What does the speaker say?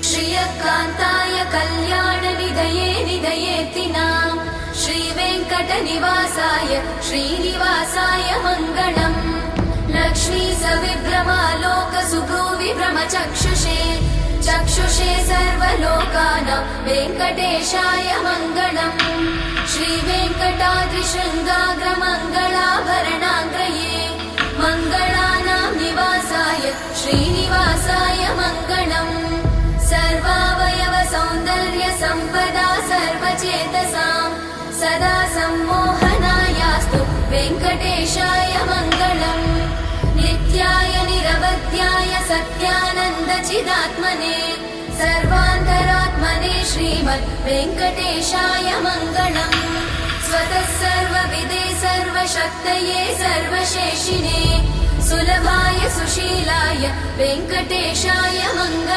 श्रियकान्ताय कल्याणनिधये निधयेतिनाम् श्रीवेङ्कटनिवासाय श्रीनिवासाय मङ्गलम् लक्ष्मी सविभ्रमालोकसुभ्रूविभ्रमचक्षुषे चक्षुषे सर्वलोकानां वेङ्कटेशाय मङ्गलम् श्रीवेङ्कटाद्रिशृङ्गाग्रमङ्गलाभरणाग्रये मङ्गलानां निवासाय श्रीनिवासाय मङ्गलम् सर्वावयव सौन्दर्य सम्पदा सर्वचेतसां सदा सम्मोहनायास्तु वेङ्कटेशाय मङ्गलम् नित्याय निरवध्याय सत्यानन्दचिदात्मने सर्वान्तरात्मने श्रीमद् वेङ्कटेशाय मङ्गलम् स्वतः सर्वविदे सर्वशक्तये सर्वशेषिणे सुलभाय सुशीलाय वेङ्कटेशाय मङ्गलम्।